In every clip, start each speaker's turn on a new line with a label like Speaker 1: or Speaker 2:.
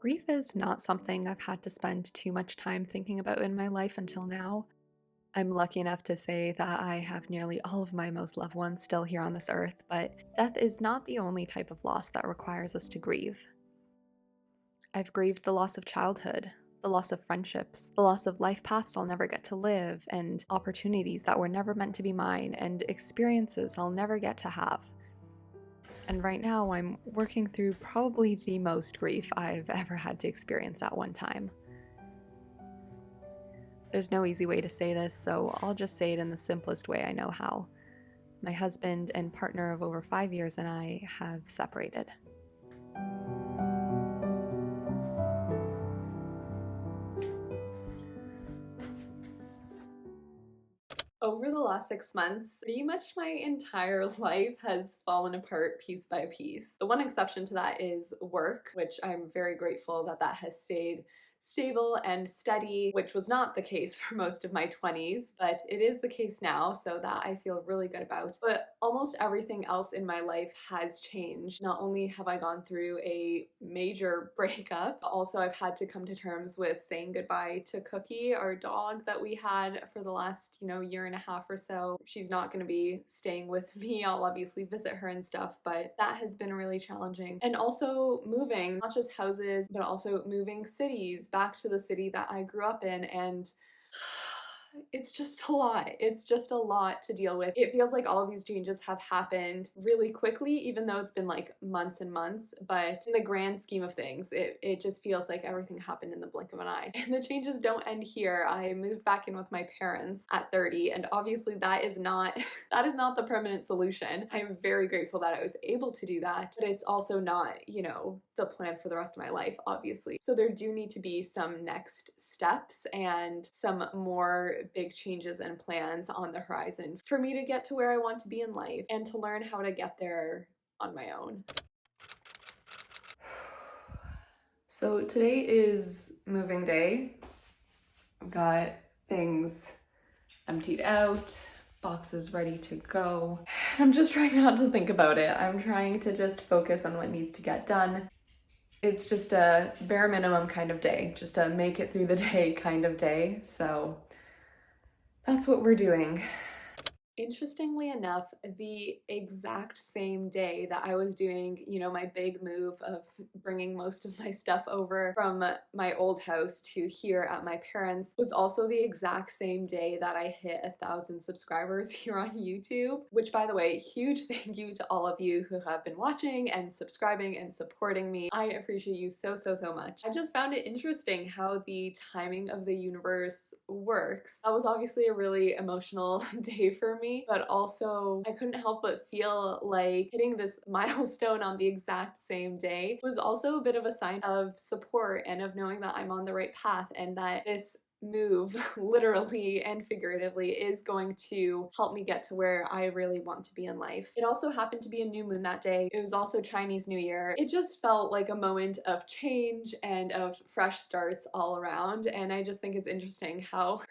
Speaker 1: Grief is not something I've had to spend too much time thinking about in my life until now. I'm lucky enough to say that I have nearly all of my most loved ones still here on this earth, but death is not the only type of loss that requires us to grieve. I've grieved the loss of childhood, the loss of friendships, the loss of life paths I'll never get to live, and opportunities that were never meant to be mine, and experiences I'll never get to have. And right now, I'm working through probably the most grief I've ever had to experience at one time. There's no easy way to say this, so I'll just say it in the simplest way I know how. My husband and partner of over 5 years and I have separated. Over the last 6 months, pretty much my entire life has fallen apart piece by piece. The one exception to that is work, which I'm very grateful that that has stayed stable and steady, which was not the case for most of my 20s, but it is the case now, so that I feel really good about. But almost everything else in my life has changed. Not only have I gone through a major breakup, but also I've had to come to terms with saying goodbye to Cookie, our dog that we had for the last, year and a half or so. She's not going to be staying with me. I'll obviously visit her and stuff, but that has been really challenging. And also moving, not just houses, but also moving cities back to the city that I grew up in, and it's just a lot. It's just a lot to deal with. It feels like all of these changes have happened really quickly, even though it's been like months and months. But in the grand scheme of things, it just feels like everything happened in the blink of an eye. And the changes don't end here. I moved back in with my parents at 30, and obviously that is not that is not the permanent solution. I'm very grateful that I was able to do that, but it's also not, the plan for the rest of my life, obviously. So there do need to be some next steps and some more big changes and plans on the horizon for me to get to where I want to be in life and to learn how to get there on my own. So today is moving day. I've got things emptied out, boxes ready to go. I'm just trying not to think about it. I'm trying to just focus on what needs to get done. It's just a bare minimum kind of day, just a make it through the day kind of day. So that's what we're doing. Interestingly enough, the exact same day that I was doing, my big move of bringing most of my stuff over from my old house to here at my parents' was also the exact same day that I hit 1,000 subscribers here on YouTube, which, by the way, huge thank you to all of you who have been watching and subscribing and supporting me. I appreciate you so, so, so much. I just found it interesting how the timing of the universe works. That was obviously a really emotional day for me, but also I couldn't help but feel like hitting this milestone on the exact same day was also a bit of a sign of support and of knowing that I'm on the right path and that this move, literally and figuratively, is going to help me get to where I really want to be in life. It also happened to be a new moon that day. It was also Chinese New Year. It just felt like a moment of change and of fresh starts all around, and I just think it's interesting how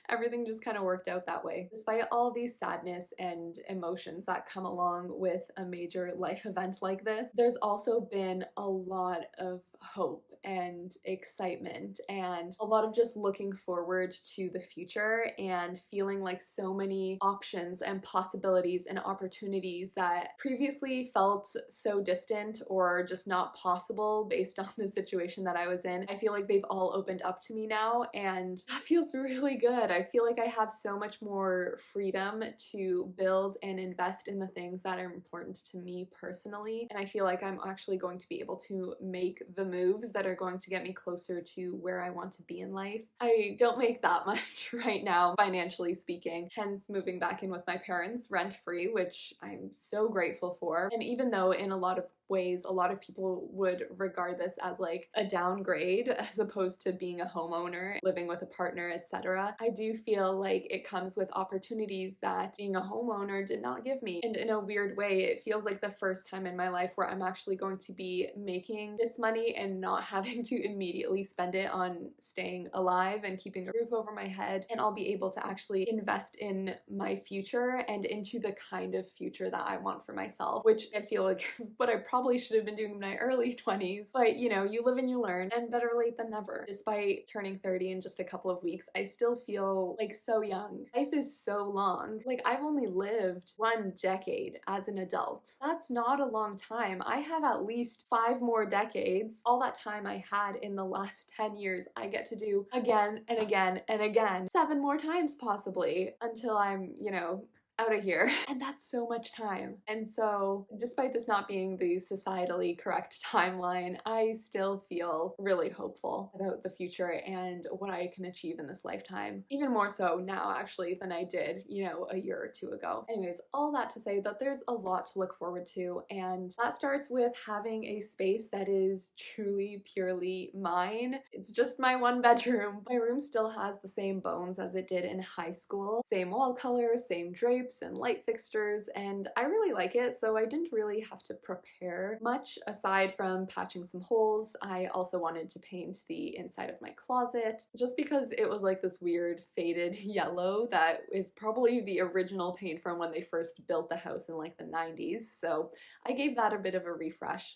Speaker 1: everything just kind of worked out that way. Despite all these sadness and emotions that come along with a major life event like this, there's also been a lot of hope and excitement and a lot of just looking forward to the future and feeling like so many options and possibilities and opportunities that previously felt so distant or just not possible based on the situation that I was in. I feel like they've all opened up to me now, and that feels really good. I feel like I have so much more freedom to build and invest in the things that are important to me personally, and I feel like I'm actually going to be able to make the moves that are going to get me closer to where I want to be in life. I don't make that much right now, financially speaking, hence moving back in with my parents rent-free, which I'm so grateful for. And even though in a lot of ways a lot of people would regard this as like a downgrade as opposed to being a homeowner, living with a partner, etc., I do feel like it comes with opportunities that being a homeowner did not give me. And in a weird way, it feels like the first time in my life where I'm actually going to be making this money and not having to immediately spend it on staying alive and keeping a roof over my head, and I'll be able to actually invest in my future and into the kind of future that I want for myself, which I feel like is what I probably probably should have been doing in my early 20s, but you know, you live and you learn, and better late than never. Despite turning 30 in just a couple of weeks, I still feel like so young. Life is so long. Like, I've only lived 1 decade as an adult. That's not a long time. I have at least 5 more decades. All that time I had in the last 10 years, I get to do again and again and again. 7 more times possibly, until I'm, you know, out of here. And that's so much time. And so despite this not being the societally correct timeline, I still feel really hopeful about the future and what I can achieve in this lifetime. Even more so now actually than I did, you know, a year or two ago. Anyways, all that to say that there's a lot to look forward to, and that starts with having a space that is truly purely mine. It's just my 1 bedroom. My room still has the same bones as it did in high school. Same wall color, same drapes and light fixtures, and I really like it, so I didn't really have to prepare much aside from patching some holes. I also wanted to paint the inside of my closet just because it was like this weird faded yellow that is probably the original paint from when they first built the house in like the 90s, so I gave that a bit of a refresh.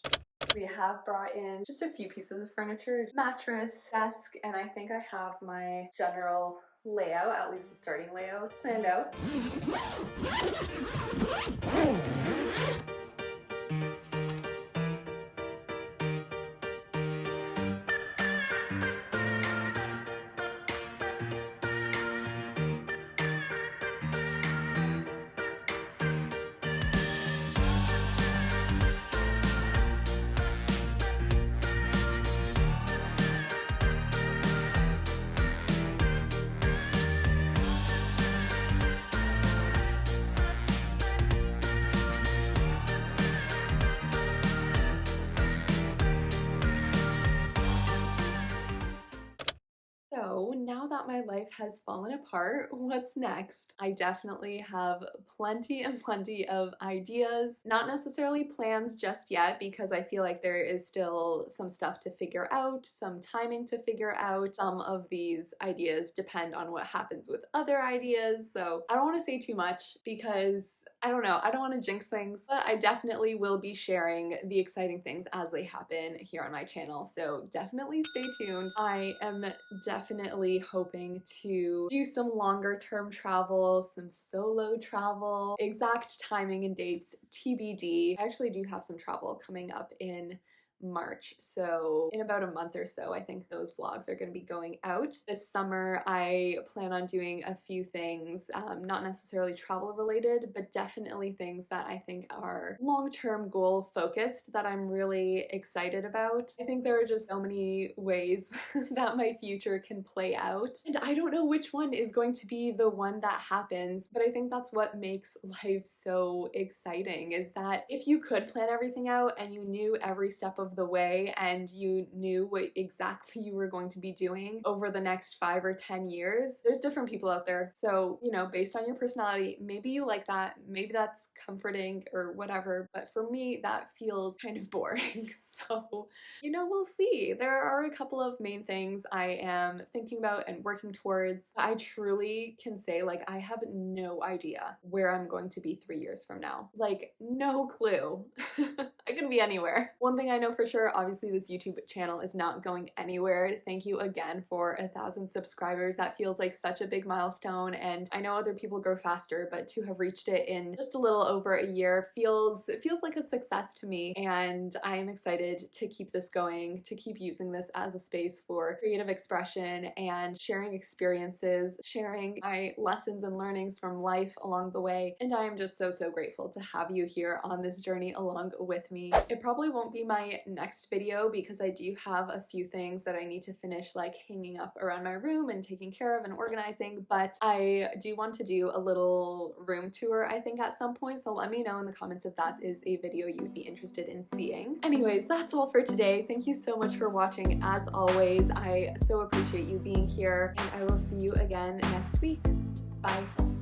Speaker 1: We have brought in just a few pieces of furniture, mattress, desk, and I think I have my general layout, at least the starting layout, planned out. So now that my life has fallen apart, what's next? I definitely have plenty and plenty of ideas, not necessarily plans just yet because I feel like there is still some stuff to figure out, some timing to figure out. Some of these ideas depend on what happens with other ideas, so I don't want to say too much because I don't know, I don't want to jinx things, but I definitely will be sharing the exciting things as they happen here on my channel, so definitely stay tuned. I am definitely hoping to do some longer term travel, some solo travel. Exact timing and dates TBD. I actually do have some travel coming up in March, so in about a month or so I think those vlogs are going to be going out. This summer I plan on doing a few things, not necessarily travel related, but definitely things that I think are long-term goal focused that I'm really excited about. I think there are just so many ways that my future can play out, and I don't know which one is going to be the one that happens, but I think that's what makes life so exciting, is that if you could plan everything out and you knew every step of the way and you knew what exactly you were going to be doing over the next 5 or 10 years, there's different people out there. So, you know, based on your personality, maybe you like that, maybe that's comforting or whatever, but for me, that feels kind of boring. So, you know, we'll see. There are a couple of main things I am thinking about and working towards. I truly can say, like, I have no idea where I'm going to be 3 years from now. Like, no clue. I could be anywhere. One thing I know for sure, obviously this YouTube channel is not going anywhere. Thank you again for 1,000 subscribers. That feels like such a big milestone, and I know other people grow faster, but to have reached it in just a little over a year feels like a success to me, and I am excited to keep this going, to keep using this as a space for creative expression and sharing experiences, sharing my lessons and learnings from life along the way, and I am just so grateful to have you here on this journey along with me. It probably won't be my next video because I do have a few things that I need to finish, like hanging up around my room and taking care of and organizing, but I do want to do a little room tour I think at some point, so let me know in the comments if that is a video you would be interested in seeing. Anyways, that's all for today. Thank you so much for watching as always. I so appreciate you being here, and I will see you again next week. Bye.